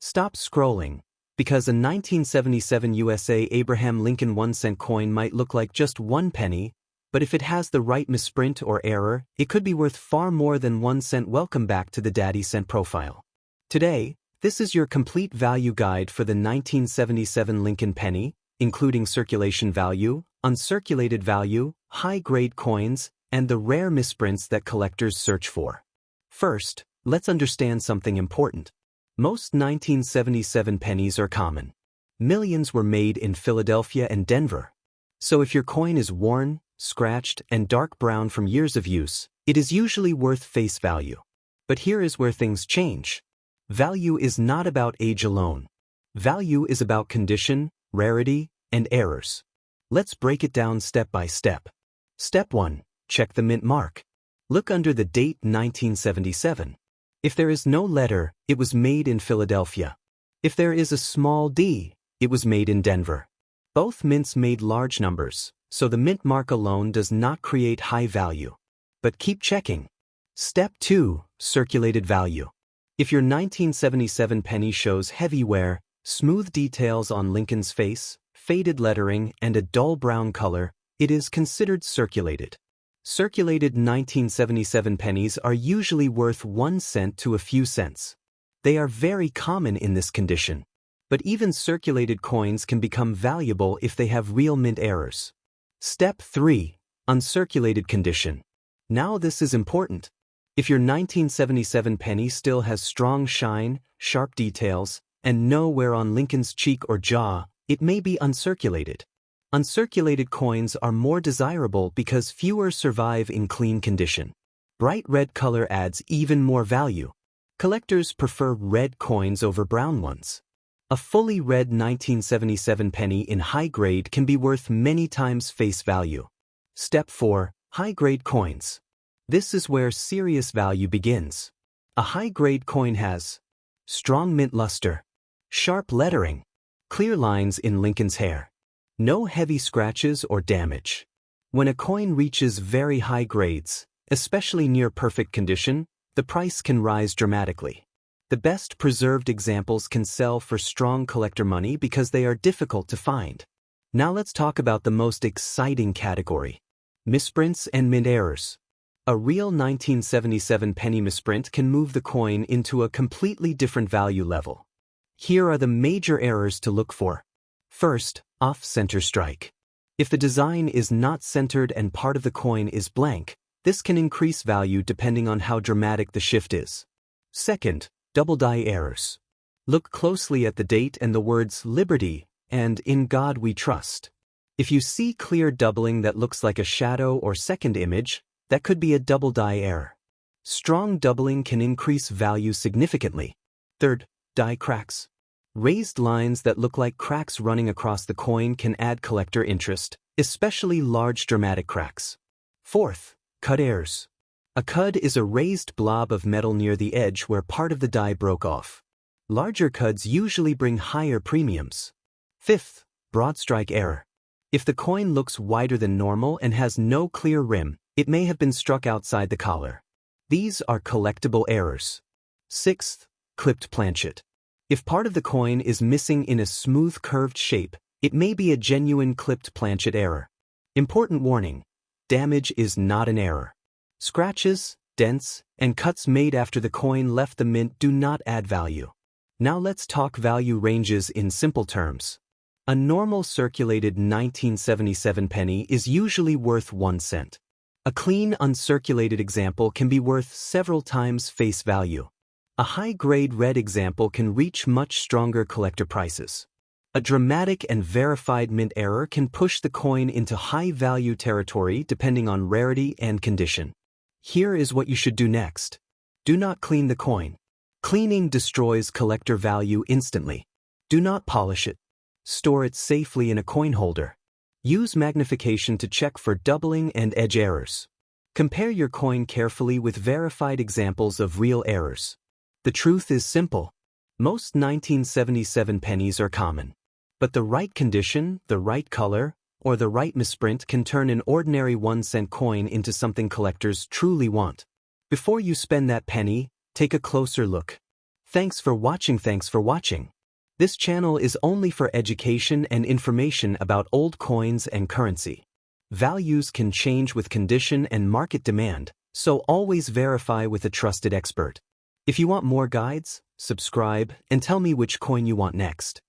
Stop scrolling, because a 1977 USA Abraham Lincoln 1-cent coin might look like just 1 penny, but if it has the right misprint or error, it could be worth far more than 1 cent. Welcome back to the Daddy Cent Profile. Today, this is your complete value guide for the 1977 Lincoln penny, including circulation value, uncirculated value, high-grade coins, and the rare misprints that collectors search for. First, let's understand something important. Most 1977 pennies are common. Millions were made in Philadelphia and Denver. So if your coin is worn, scratched, and dark brown from years of use, it is usually worth face value. But here is where things change. Value is not about age alone. Value is about condition, rarity, and errors. Let's break it down step by step. Step 1. Check the mint mark. Look under the date 1977. If there is no letter, it was made in Philadelphia. If there is a small d, it was made in Denver. Both mints made large numbers, so the mint mark alone does not create high value. But keep checking. Step 2. Circulated value. If your 1977 penny shows heavy wear, smooth details on Lincoln's face, faded lettering, and a dull brown color, it is considered circulated. Circulated 1977 pennies are usually worth 1 cent to a few cents. They are very common in this condition. But even circulated coins can become valuable if they have real mint errors. Step 3. Uncirculated condition. Now this is important. If your 1977 penny still has strong shine, sharp details, and no wear on Lincoln's cheek or jaw, it may be uncirculated. Uncirculated coins are more desirable because fewer survive in clean condition. Bright red color adds even more value. Collectors prefer red coins over brown ones. A fully red 1977 penny in high grade can be worth many times face value. Step 4. High-grade coins. This is where serious value begins. A high-grade coin has strong mint luster, sharp lettering, clear lines in Lincoln's hair, no heavy scratches or damage. When a coin reaches very high grades, especially near perfect condition, the price can rise dramatically. The best preserved examples can sell for strong collector money because they are difficult to find. Now let's talk about the most exciting category: misprints and mint errors. A real 1977 penny misprint can move the coin into a completely different value level. Here are the major errors to look for. First, off-center strike. If the design is not centered and part of the coin is blank, this can increase value depending on how dramatic the shift is. Second, double die errors. Look closely at the date and the words "Liberty" and "In God We Trust." If you see clear doubling that looks like a shadow or second image, that could be a double die error. Strong doubling can increase value significantly. Third, die cracks. Raised lines that look like cracks running across the coin can add collector interest, especially large dramatic cracks. Fourth, cut errors. A cud is a raised blob of metal near the edge where part of the die broke off. Larger cuds usually bring higher premiums. Fifth, broad strike error. If the coin looks wider than normal and has no clear rim, it may have been struck outside the collar. These are collectible errors. Sixth, clipped planchet. If part of the coin is missing in a smooth curved shape, it may be a genuine clipped planchet error. Important warning: damage is not an error. Scratches, dents, and cuts made after the coin left the mint do not add value. Now let's talk value ranges in simple terms. A normal circulated 1977 penny is usually worth 1 cent. A clean uncirculated example can be worth several times face value. A high-grade red example can reach much stronger collector prices. A dramatic and verified mint error can push the coin into high-value territory depending on rarity and condition. Here is what you should do next. Do not clean the coin. Cleaning destroys collector value instantly. Do not polish it. Store it safely in a coin holder. Use magnification to check for doubling and edge errors. Compare your coin carefully with verified examples of real errors. The truth is simple. Most 1977 pennies are common. But the right condition, the right color, or the right misprint can turn an ordinary 1-cent coin into something collectors truly want. Before you spend that penny, take a closer look. Thanks for watching. This channel is only for education and information about old coins and currency. Values can change with condition and market demand, so always verify with a trusted expert. If you want more guides, subscribe and tell me which coin you want next.